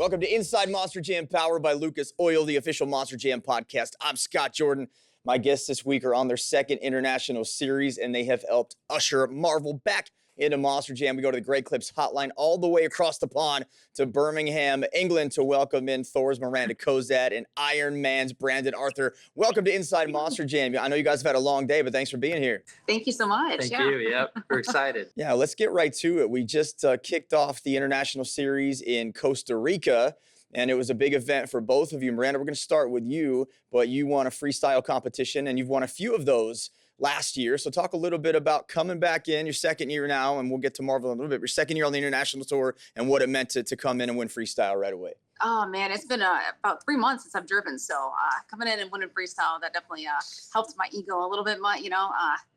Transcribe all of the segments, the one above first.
Welcome to Inside Monster Jam, powered by Lucas Oil, the official Monster Jam podcast. I'm Scott Jordan. My guests this week are on their second international series, and they have helped usher Marvel back into Monster Jam. We go to the Great Clips hotline all the way across the pond to Birmingham, England, to welcome in Thor's Myranda, Cozad, and Iron Man's Brandon Arthur. Welcome to Inside Monster Jam. I know you guys have had a long day, but thanks for being here. Thank you so much. Thank you. Yep, we're excited. Yeah, let's get right to it. We just kicked off the international series in Costa Rica, and it was a big event for both of you. Myranda, we're going to start with you, but you won a freestyle competition, and you've won a few of those last year. So talk a little bit about coming back in your second year now, and we'll get to Marvel in a little bit, your second year on the international tour and what it meant to come in and win freestyle right away. Oh, man, it's been about 3 months since I've driven. So coming in and winning freestyle, that definitely helped my ego a little bit.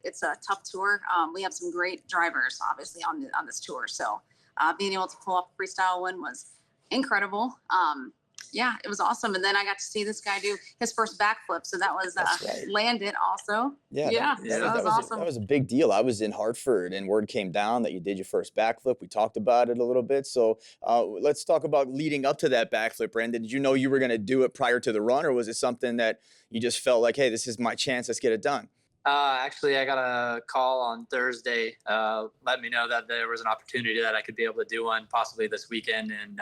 It's a tough tour. We have some great drivers, obviously, on this tour. So being able to pull off a freestyle win was incredible. Yeah, it was awesome. And then I got to see this guy do his first backflip. So that was landed also. Yeah, that was awesome. That was a big deal. I was in Hartford and word came down that you did your first backflip. We talked about it a little bit. So let's talk about leading up to that backflip, Brandon. Did you know you were going to do it prior to the run, or was it something that you just felt like, hey, this is my chance, let's get it done? Actually, I got a call on Thursday, let me know that there was an opportunity that I could be able to do one possibly this weekend. And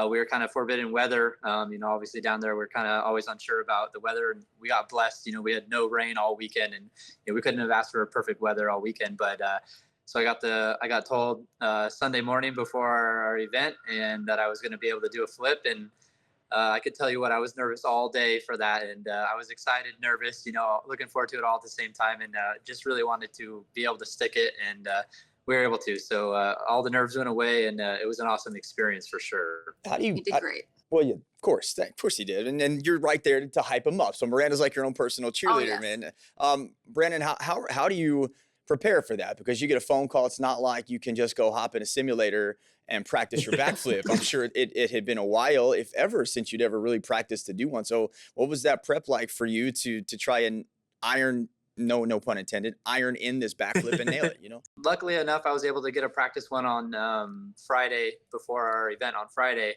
we were kind of forbidden weather. Obviously down there, we're kind of always unsure about the weather, and we got blessed. We had no rain all weekend, and we couldn't have asked for perfect weather all weekend. But so I got told Sunday morning before our event, and that I was going to be able to do a flip. And I could tell you what, I was nervous all day for that, and I was excited, nervous, looking forward to it all at the same time, and just really wanted to be able to stick it, and we were able to. So all the nerves went away, and it was an awesome experience for sure. You did great. Well, yeah, of course you did, and you're right there to hype him up. So Miranda's like your own personal cheerleader, yes. man. Brandon, how do you prepare for that? Because you get a phone call. It's not like you can just go hop in a simulator and practice your backflip. I'm sure it had been a while, if ever, since you'd ever really practiced to do one. So what was that prep like for you to try and iron, no pun intended, iron in this backflip and nail it, Luckily enough, I was able to get a practice one on Friday before our event on Friday.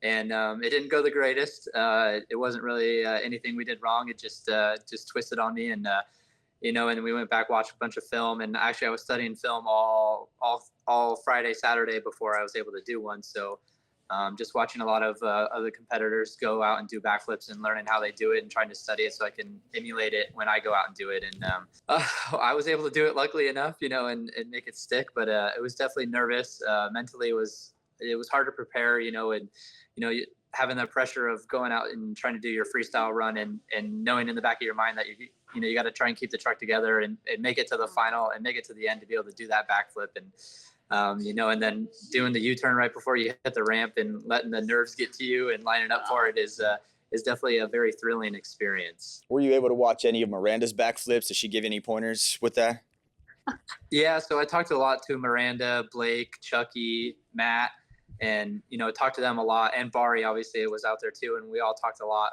And it didn't go the greatest. It wasn't really anything we did wrong. It just twisted on me. And and we went back, watched a bunch of film, and actually I was studying film all Friday, Saturday before I was able to do one. So just watching a lot of other competitors go out and do backflips and learning how they do it and trying to study it so I can emulate it when I go out and do it. And I was able to do it luckily enough, and make it stick, but it was definitely nervous. Mentally it was hard to prepare, and having the pressure of going out and trying to do your freestyle run and knowing in the back of your mind that you got to try and keep the truck together and make it to the final and make it to the end to be able to do that backflip. And and then doing the U-turn right before you hit the ramp and letting the nerves get to you and lining up for it is definitely a very thrilling experience. Were you able to watch any of Miranda's backflips? Did she give you any pointers with that? Yeah, so I talked a lot to Myranda, Blake, Chucky, Matt, and talked to them a lot, and Bari obviously was out there too, and we all talked a lot.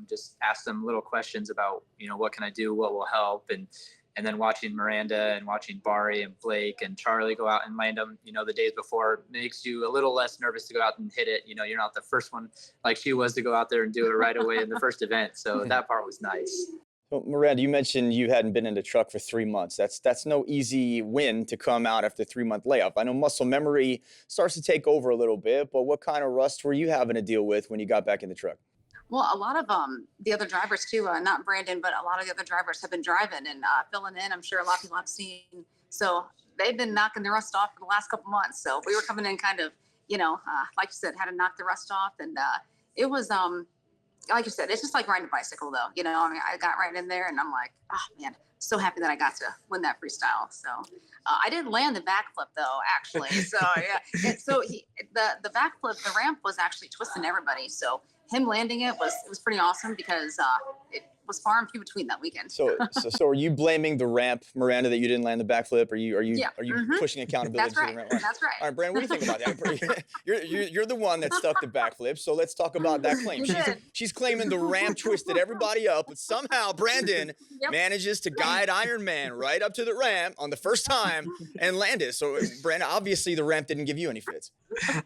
Just asked them little questions about what can I do, what will help, and then watching Myranda and watching Bari and Blake and Charlie go out and land them the days before makes you a little less nervous to go out and hit it. You're not the first one like she was to go out there and do it right away in the first event, so that part was nice. Well, Myranda, you mentioned you hadn't been in the truck for 3 months. That's no easy win to come out after a 3-month layoff. I know muscle memory starts to take over a little bit, but what kind of rust were you having to deal with when you got back in the truck? Well, a lot of the other drivers too, not Brandon, but a lot of the other drrivers have been driving and filling in. I'm sure a lot of people have seen. So they've been knocking the rust off for the last couple months. So we were coming in kind of, like you said, had to knock the rust off. And it was, like you said, it's just like riding a bicycle though. I got right in there and I'm like, oh man, so happy that I got to win that freestyle. So I didn't land the backflip though, actually. So yeah, the backflip, the ramp was actually twisting everybody. So him landing it was pretty awesome because it was far and few between that weekend. So are you blaming the ramp, Myranda, that you didn't land the backflip? Are you pushing accountability That's right. to the ramp? That's right. All right, Brandon, what do you think about that? you're the one that stuck the backflip, so let's talk about that claim. She's claiming the ramp twisted everybody up, but somehow Brandon manages to guide Iron Man right up to the ramp on the first time and land it. So Brandon, obviously the ramp didn't give you any fits.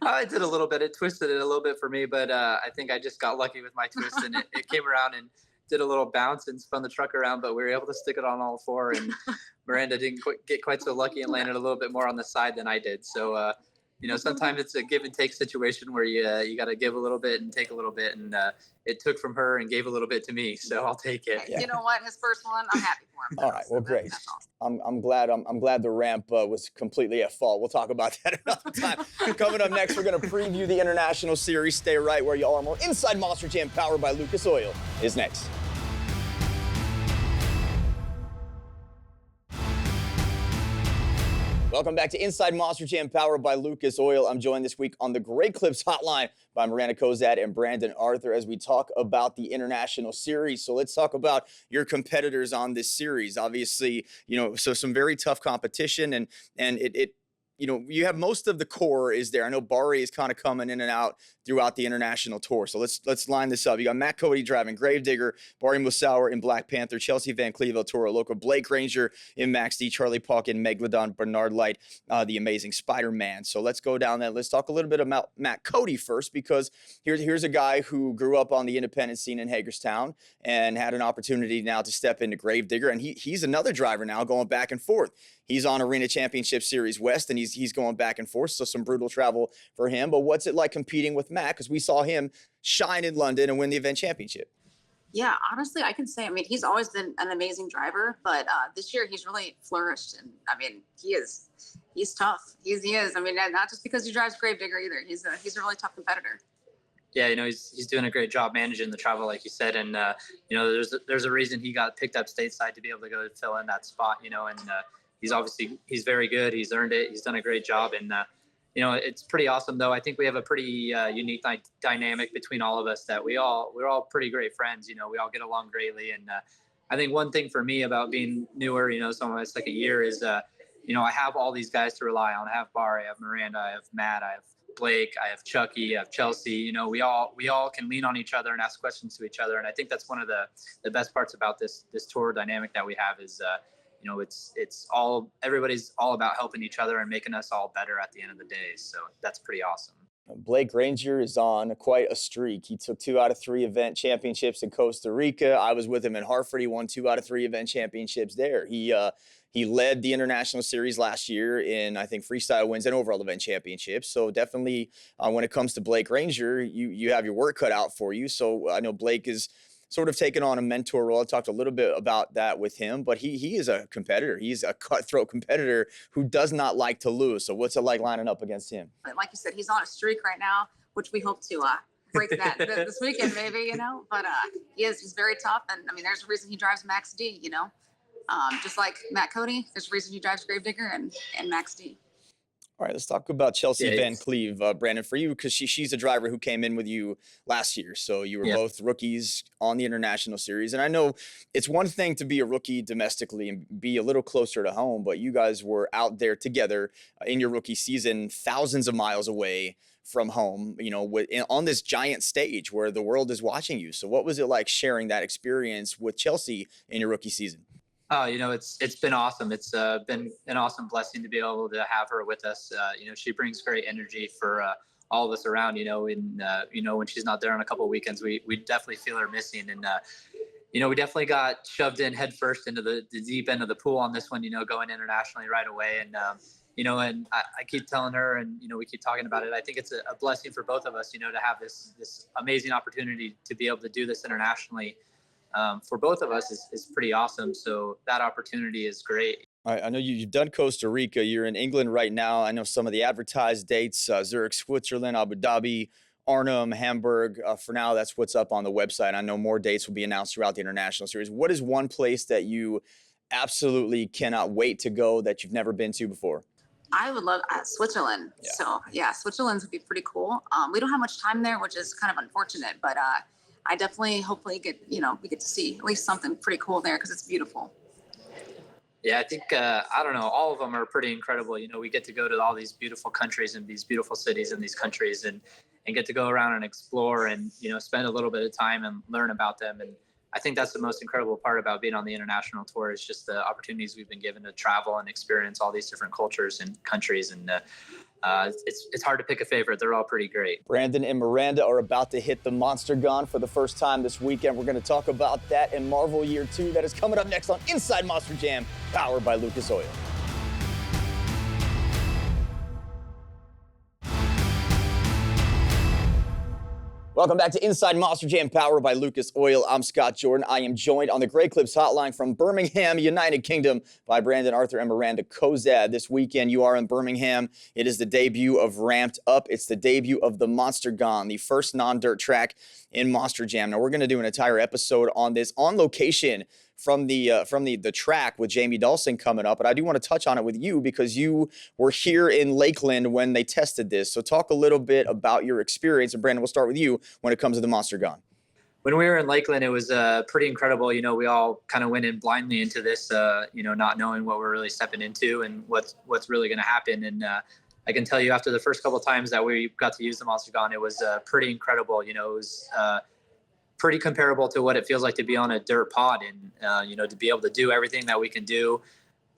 I did a little bit. It twisted it a little bit for me, but I think I just got lucky with my twist, and it came around and did a little bounce and spun the truck around, but we were able to stick it on all four. And Myranda didn't get quite so lucky and landed a little bit more on the side than I did. So, sometimes it's a give and take situation where you got to give a little bit and take a little bit, and it took from her and gave a little bit to me, so I'll take it. You know what? His first one, I'm happy for him. All right, well, great. That's awesome. I'm glad the ramp was completely at fault. We'll talk about that another time. Coming up next, we're going to preview the International Series. Stay right where you are. More Inside Monster Jam, powered by Lucas Oil, is next. Welcome back to Inside Monster Jam, powered by Lucas Oil. I'm joined this week on the Great Clips Hotline by Myranda, Cozad, and Brandon Arthur as we talk about the International Series. So let's talk about your competitors on this series. Obviously, so some very tough competition, and it you have most of the core is there. I know Bari is kind of coming in and out throughout the international tour. So let's line this up. You got Matt Cody driving Gravedigger, Bari Musauer in Black Panther, Chelsea Van Cleve, Toro Loco, Blake Ranger in Max D, Charlie Pauk in Megalodon, Bernard Light, the Amazing Spider-Man. So let's go down that. Let's talk a little bit about Matt Cody first, because here's a guy who grew up on the independent scene in Hagerstown and had an opportunity now to step into Gravedigger. And he's another driver now going back and forth. He's on Arena Championship Series West, and he's going back and forth, so some brutal travel for him. But what's it like competing with Matt? Because we saw him shine in London and win the event championship. Yeah, honestly, I can say, he's always been an amazing driver, but this year he's really flourished. And he's tough. He is. Not just because he drives Gravedigger either. He's a really tough competitor. Yeah, he's doing a great job managing the travel, like you said, and there's a reason he got picked up stateside to be able to go fill in that spot, and he's very good. He's earned it. He's done a great job, and it's pretty awesome though. I think we have a pretty unique dynamic between all of us that we're all pretty great friends. We all get along greatly, and I think one thing for me about being newer, so my second year is I have all these guys to rely on. I have Bari, I have Myranda, I have Matt, I have Blake, I have Chucky, I have Chelsea. We all can lean on each other and ask questions to each other, and I think that's one of the best parts about this tour dynamic that we have is everybody's all about helping each other and making us all better at the end of the day. So that's pretty awesome. Blake Ranger is on quite a streak. He took 2 out of 3 event championships in Costa Rica. I was with him in Hartford. He won 2 out of 3 event championships there. He led the International Series last year in, I think, freestyle wins and overall event championships. So definitely when it comes to Blake Ranger, you have your work cut out for you. So I know Blake is sort of taken on a mentor role. I talked a little bit about that with him, but he is a competitor. He's a cutthroat competitor who does not like to lose. So what's it like lining up against him? Like you said, he's on a streak right now, which we hope to break that this weekend, maybe, But he's very tough, and there's a reason he drives Max D. Just like Matt Cody, there's a reason he drives Gravedigger and Max D. All right, let's talk about Chelsea Van Cleve, Brandon, for you, because she's a driver who came in with you last year. So you were both rookies on the International Series. And I know it's one thing to be a rookie domestically and be a little closer to home, but you guys were out there together in your rookie season, thousands of miles away from home, on this giant stage where the world is watching you. So what was it like sharing that experience with Chelsea in your rookie season? Oh, it's been awesome. It's been an awesome blessing to be able to have her with us. She brings great energy for all of us around. When she's not there on a couple of weekends, we definitely feel her missing. And we definitely got shoved in head first into the deep end of the pool on this one. Going internationally right away. And and I keep telling her, and we keep talking about it. I think it's a blessing for both of us. To have this amazing opportunity to be able to do this internationally. For both of us is pretty awesome. So that opportunity is great. All right, I know you've done Costa Rica. You're in England right now. I know some of the advertised dates, Zurich, Switzerland, Abu Dhabi, Arnhem, Hamburg. For now, that's what's up on the website. I know more dates will be announced throughout the International Series. What is one place that you absolutely cannot wait to go that you've never been to before? I would love Switzerland. Yeah. So Switzerland would be pretty cool. We don't have much time there, which is kind of unfortunate, but I definitely, hopefully we get to see at least something pretty cool there because it's beautiful. Yeah, I think, I don't know, all of them are pretty incredible. We get to go to all these beautiful countries and these beautiful cities in these countries and get to go around and explore and, spend a little bit of time and learn about them. And I think that's the most incredible part about being on the international tour is just the opportunities we've been given to travel and experience all these different cultures and countries. And it's hard to pick a favorite. They're all pretty great. Brandon and Myranda are about to hit the Monstergon for the first time this weekend. We're going to talk about that in Marvel Year 2. That is coming up next on Inside Monster Jam, powered by Lucas Oil. Welcome back to Inside Monster Jam, powered by Lucas Oil. I'm Scott Jordan. I am joined on the Grey Clips hotline from Birmingham, United Kingdom, by Brandon, Arthur, and Myranda Cozad. This weekend, you are in Birmingham. It is the debut of Ramped Up. It's the debut of the Monstergon, the first non-dirt track in Monster Jam. Now, we're going to do an entire episode on this on location from the track with Jamie Dawson coming up, but I do want to touch on it with you because you were here in Lakeland when they tested this. So talk a little bit about your experience, and Brandon, we'll start with you when it comes to the Monstergon. When we were in Lakeland, it was pretty incredible. You know, we all kind of went in blindly into this, you know, not knowing what we're really stepping into and what's really going to happen. And I can tell you, after the first couple of times that we got to use the Monstergon, it was pretty incredible. You know, it was pretty comparable to what it feels like to be on a dirt pod, and you know, to be able to do everything that we can do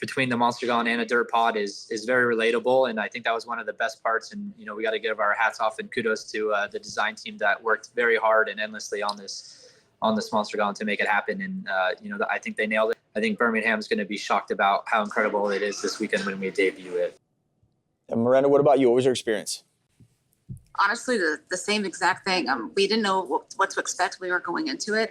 between the Monstergon and a dirt pod is very relatable. And I think that was one of the best parts. And you know, we got to give our hats off and kudos to the design team that worked very hard and endlessly on this Monstergon to make it happen. And you know, I think they nailed it. I think Birmingham's going to be shocked about how incredible it is this weekend when we debut it. And Myranda, what about you? What was your experience? Honestly, the same exact thing. We didn't know what to expect. We were going into it.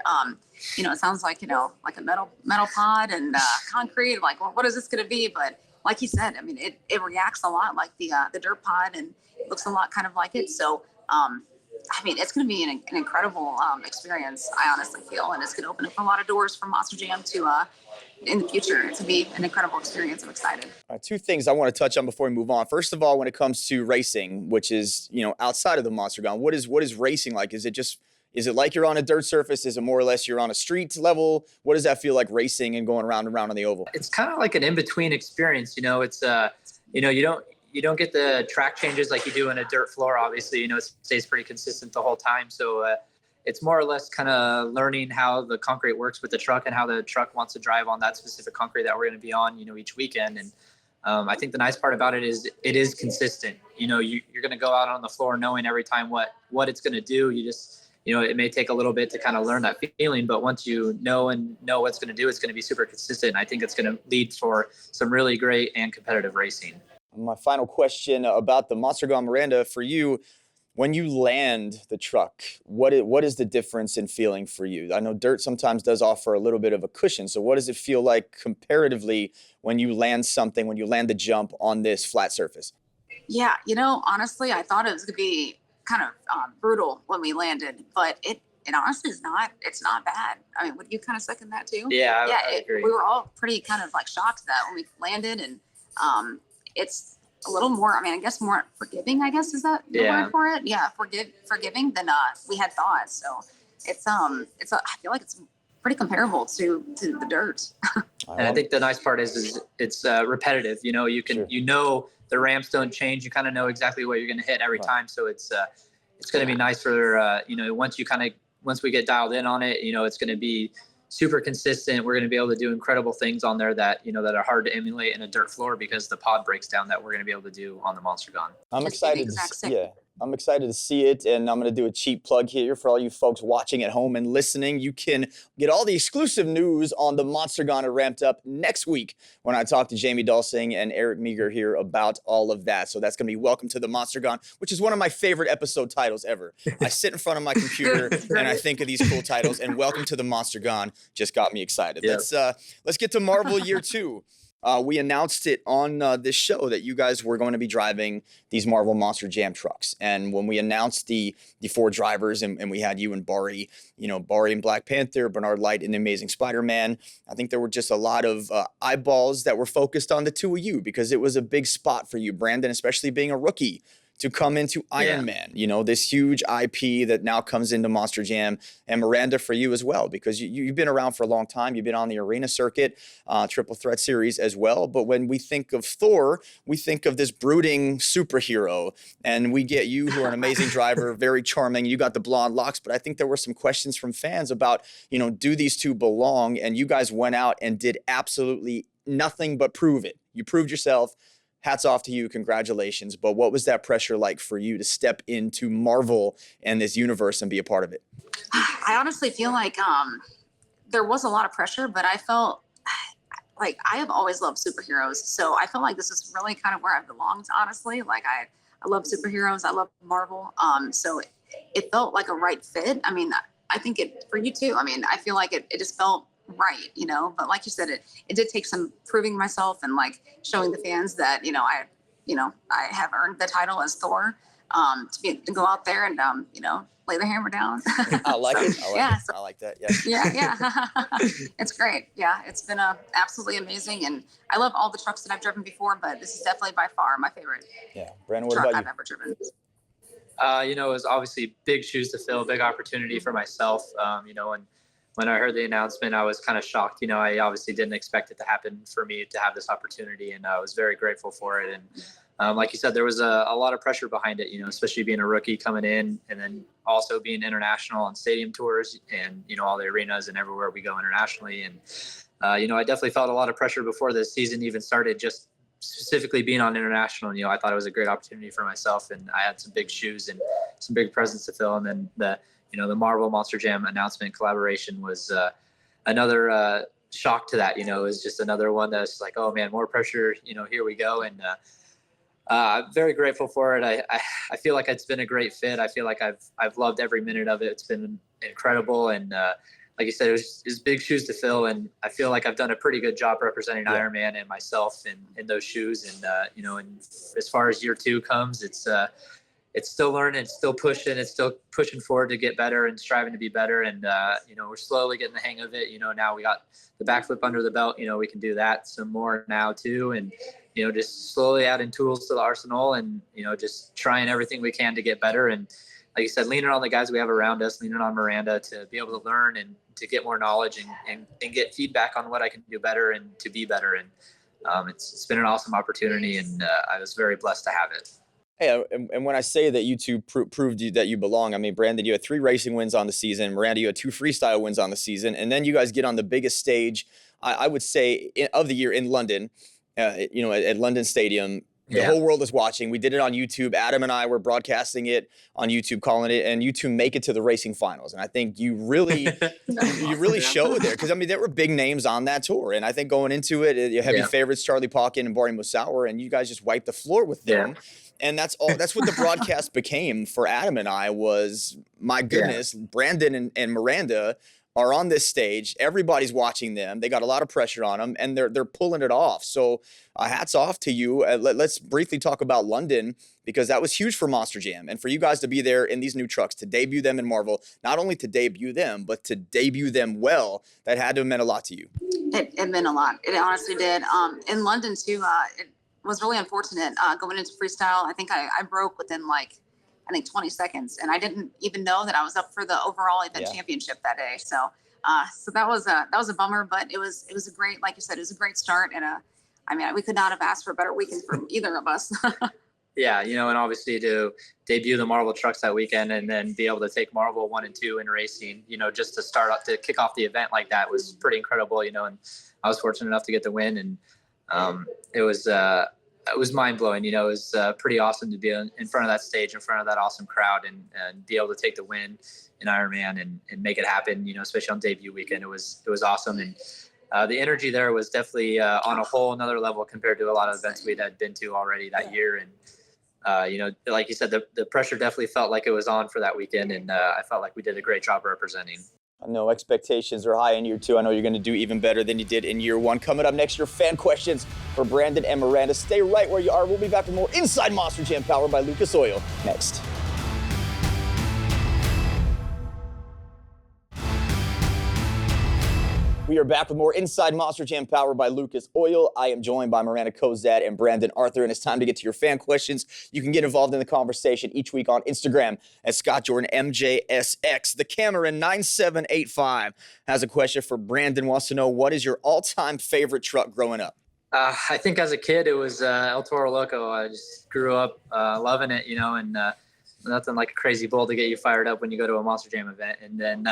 You know, it sounds like, you know, like a metal pod and concrete. Like, well, what is this going to be? But like you said, I mean, it reacts a lot like the dirt pod, and it looks a lot kind of like it. So, I mean, it's going to be an incredible experience, I honestly feel, and it's going to open up a lot of doors for Monster Jam to in the future. It's going to be an incredible experience. I'm excited. All right, two things I want to touch on before we move on. First of all, when it comes to racing, which is, you know, outside of the Monstergon, what is racing like? Is it like you're on a dirt surface? Is it more or less you're on a street level? What does that feel like, racing and going around and around on the oval? It's kind of like an in-between experience. You know, it's you know, you don't get the track changes like you do in a dirt floor. Obviously, you know, it stays pretty consistent the whole time. So it's more or less kind of learning how the concrete works with the truck and how the truck wants to drive on that specific concrete that we're going to be on, you know, each weekend. And I think the nice part about it is consistent. You know, you're going to go out on the floor knowing every time what it's going to do. You just, you know, it may take a little bit to kind of learn that feeling, but once you know what it's going to do, it's going to be super consistent. I think it's going to lead for some really great and competitive racing. My final question about the Monstergon, Myranda, for you. When you land the truck, what is the difference in feeling for you? I know dirt sometimes does offer a little bit of a cushion. So what does it feel like comparatively when you land the jump on this flat surface? Yeah, you know, honestly, I thought it was going to be kind of brutal when we landed, but it honestly is not. It's not bad. I mean, would you kind of second that too? Yeah, I agree. We were all pretty kind of like shocked that when we landed, and it's a little more, I mean, I guess more forgiving, I guess, is that the word for it? Yeah, forgiving than we had thought. So it's I feel like it's pretty comparable to the dirt. And I think the nice part is it's repetitive. You know, you can you know the ramps don't change. You kind of know exactly what you're going to hit every time. So it's going to be nice for you know, once we get dialed in on it, you know, it's going to be super consistent. We're going to be able to do incredible things on there that, you know, that are hard to emulate in a dirt floor because the pod breaks down that we're going to be able to do on the Monstergon. I'm excited. I'm excited to see it, and I'm going to do a cheap plug here for all you folks watching at home and listening. You can get all the exclusive news on the Monstergon at Ramped Up next week when I talk to Jamie Dawson and Eric Meager here about all of that. So that's going to be Welcome to the Monstergon, which is one of my favorite episode titles ever. I sit in front of my computer and I think of these cool titles, and Welcome to the Monstergon just got me excited. Yep. Let's get to Marvel Year 2. We announced it on this show that you guys were going to be driving these Marvel Monster Jam trucks. And when we announced the 4 drivers, and we had you and Bari, you know, Bari in Black Panther, Bernard Light in The Amazing Spider-Man, I think there were just a lot of eyeballs that were focused on the two of you because it was a big spot for you, Brandon, especially being a rookie to come into Ironman, you know, this huge IP that now comes into Monster Jam, and Myranda for you as well, because you've been around for a long time. You've been on the arena circuit, Triple Threat Series as well. But when we think of Thor, we think of this brooding superhero, and we get you, who are an amazing driver, very charming. You got the blonde locks, but I think there were some questions from fans about, you know, do these two belong? And you guys went out and did absolutely nothing but prove it. You proved yourself. Hats off to you. Congratulations. But what was that pressure like for you to step into Marvel and this universe and be a part of it? I honestly feel like there was a lot of pressure, but I felt like I have always loved superheroes. So I felt like this is really kind of where I belonged, honestly. Like I love superheroes. I love Marvel. So it felt like a right fit. I mean, I think it for you too. I mean, I feel like it just felt right, you know, but like you said, it did take some proving myself and like showing the fans that, you know, I have earned the title as Thor, to go out there and, you know, lay the hammer down. I like it. I like that. Yeah. Yeah. It's great. Yeah. It's been absolutely amazing. And I love all the trucks that I've driven before, but this is definitely by far my favorite Brandon, what truck about I've you? ever driven. You know, it was obviously big shoes to fill, big opportunity for myself. You know, and when I heard the announcement, I was kind of shocked. You know, I obviously didn't expect it to happen for me to have this opportunity, and I was very grateful for it. And like you said, there was a lot of pressure behind it, you know, especially being a rookie coming in and then also being international on stadium tours and, you know, all the arenas and everywhere we go internationally. And, you know, I definitely felt a lot of pressure before the season even started, just specifically being on international. You know, I thought it was a great opportunity for myself, and I had some big shoes and some big presents to fill. And then the Marvel Monster Jam announcement collaboration was another shock to that. You know, it was just another one that's like, oh man, more pressure, you know, here we go. And I'm very grateful for it. I feel like it's been a great fit. I feel like I've loved every minute of it. It's been incredible. And like you said, it was big shoes to fill. And I feel like I've done a pretty good job representing Iron Man and myself in those shoes. And, you know, and as far as year 2 comes, it's still learning, it's still pushing forward to get better and striving to be better. And, you know, we're slowly getting the hang of it. You know, now we got the backflip under the belt, you know, we can do that some more now too. And, you know, just slowly adding tools to the arsenal and, you know, just trying everything we can to get better. And like you said, leaning on the guys we have around us, leaning on Myranda to be able to learn and to get more knowledge and get feedback on what I can do better and to be better. And it's been an awesome opportunity, and I was very blessed to have it. Hey, and when I say that you two proved that you belong, I mean, Brandon, you had 3 racing wins on the season. Myranda, you had 2 freestyle wins on the season. And then you guys get on the biggest stage, I would say, of the year in London, you know, at London Stadium. The whole world is watching. We did it on YouTube. Adam and I were broadcasting it on YouTube, calling it, and you two make it to the racing finals. And I think you really showed there, because I mean there were big names on that tour, and I think going into it, you heavy favorites Charlie Pauken and Barney Musauer, and you guys just wiped the floor with them. And that's all. That's what the broadcast became for Adam and I. Was, my goodness, Brandon and Myranda are on this stage. Everybody's watching them. They got a lot of pressure on them, and they're pulling it off. So hats off to you. Let's briefly talk about London, because that was huge for Monster Jam, and for you guys to be there in these new trucks, to debut them in Marvel, not only to debut them, but to debut them well. That had to have meant a lot to you. It meant a lot. It honestly did. In London too, it was really unfortunate going into freestyle. I think I broke within 20 seconds, and I didn't even know that I was up for the overall event championship that day. So that was a bummer, but it was a great, like you said, it was a great start. And I mean, we could not have asked for a better weekend from either of us. Yeah, you know, and obviously to debut the Marvel trucks that weekend and then be able to take Marvel 1 and 2 in racing, you know, just to kick off the event like that was pretty incredible, you know. And I was fortunate enough to get the win, and it was mind-blowing. You know, it was pretty awesome to be in front of that stage, in front of that awesome crowd, and be able to take the win in Ironman and make it happen, you know, especially on debut weekend. It was awesome. And the energy there was definitely on a whole another level compared to a lot of events we had been to already that year. And, you know, like you said, the pressure definitely felt like it was on for that weekend. And I felt like we did a great job representing. I know expectations are high in year 2. I know you're going to do even better than you did in year 1. Coming up next, your fan questions for Brandon and Myranda. Stay right where you are. We'll be back with more Inside Monster Jam, powered by Lucas Oil, next. We are back with more Inside Monster Jam powered by Lucas Oil. I am joined by Myranda, Cozad, and Brandon Arthur, and it's time to get to your fan questions. You can get involved in the conversation each week on Instagram at Scott Jordan MJSX. The Cameron 9785 has a question for Brandon. Wants to know, what is your all-time favorite truck growing up? I think as a kid, it was El Toro Loco. I just grew up loving it, and nothing like a crazy bull to get you fired up when you go to a Monster Jam event. And then,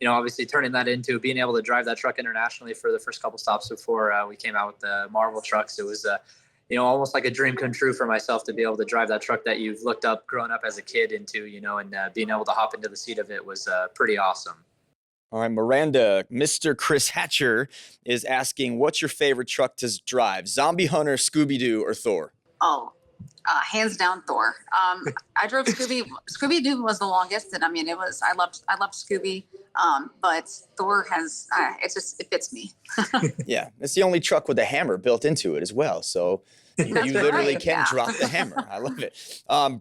obviously turning that into being able to drive that truck internationally for the first couple stops before we came out with the Marvel trucks. It was, almost like a dream come true for myself to be able to drive that truck that you've looked up growing up as a kid into, and being able to hop into the seat of it was pretty awesome. All right, Myranda, Mr. Chris Hatcher is asking, what's your favorite truck to drive? Zombie Hunter, Scooby-Doo, or Thor? Oh, hands down Thor. I drove Scooby. Scooby-Doo was the longest, and I loved Scooby. But Thor has, it fits me. Yeah, it's the only truck with a hammer built into it as well. So you literally right, can yeah. drop the hammer. I love it.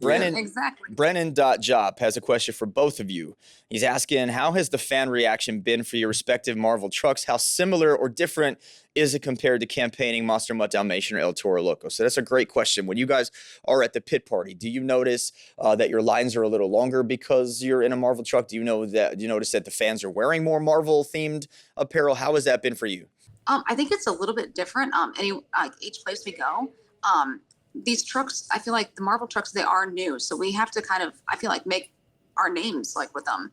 Brennan, Exactly. Brennan.job has a question for both of you. He's asking, how has the fan reaction been for your respective Marvel trucks? How similar or different is it compared to campaigning Monster Mutt Dalmatian or El Toro Loco? So that's a great question. When you guys are at the pit party, do you notice that your lines are a little longer because you're in a Marvel truck? Do you notice that the fans are wearing more Marvel-themed apparel? How has that been for you? I think it's a little bit different. Each place we go, these trucks, I feel like the Marvel trucks, they are new. So we have to kind of, I feel like, make our names like with them.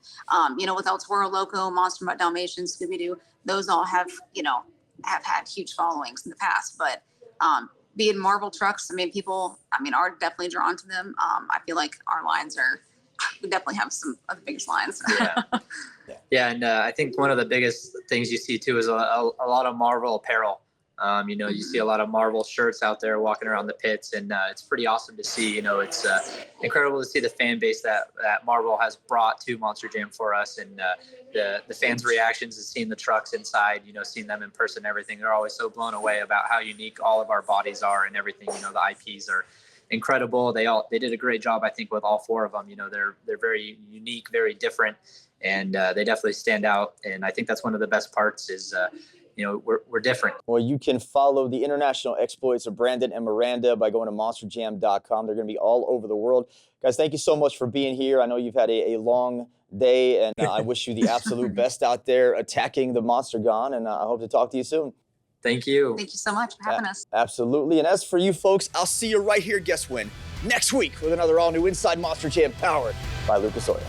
With El Toro Loco, Monster Mutt Dalmatian, Scooby-Doo, those all have had huge followings in the past. But being Marvel trucks, people, are definitely drawn to them. I feel like our lines we definitely have some of the biggest lines. Yeah, and I think one of the biggest things you see too is a lot of Marvel apparel. You see a lot of Marvel shirts out there walking around the pits, and it's pretty awesome to see. It's incredible to see the fan base that Marvel has brought to Monster Jam for us, and the fans' reactions and seeing the trucks inside, seeing them in person, everything. They're always so blown away about how unique all of our bodies are and everything. The IPs are incredible. They did a great job, I think, with all four of them. They're very unique, very different, and they definitely stand out. And I think that's one of the best parts is. We're different. Well, you can follow the international exploits of Brandon and Myranda by going to monsterjam.com. They're going to be all over the world. Guys, thank you so much for being here. I know you've had a long day, and I wish you the absolute best out there attacking the Monstergon, and I hope to talk to you soon. Thank you. Thank you so much for having us. Absolutely. And as for you folks, I'll see you right here, guess when? Next week with another all-new Inside Monster Jam powered by Lucas Oil.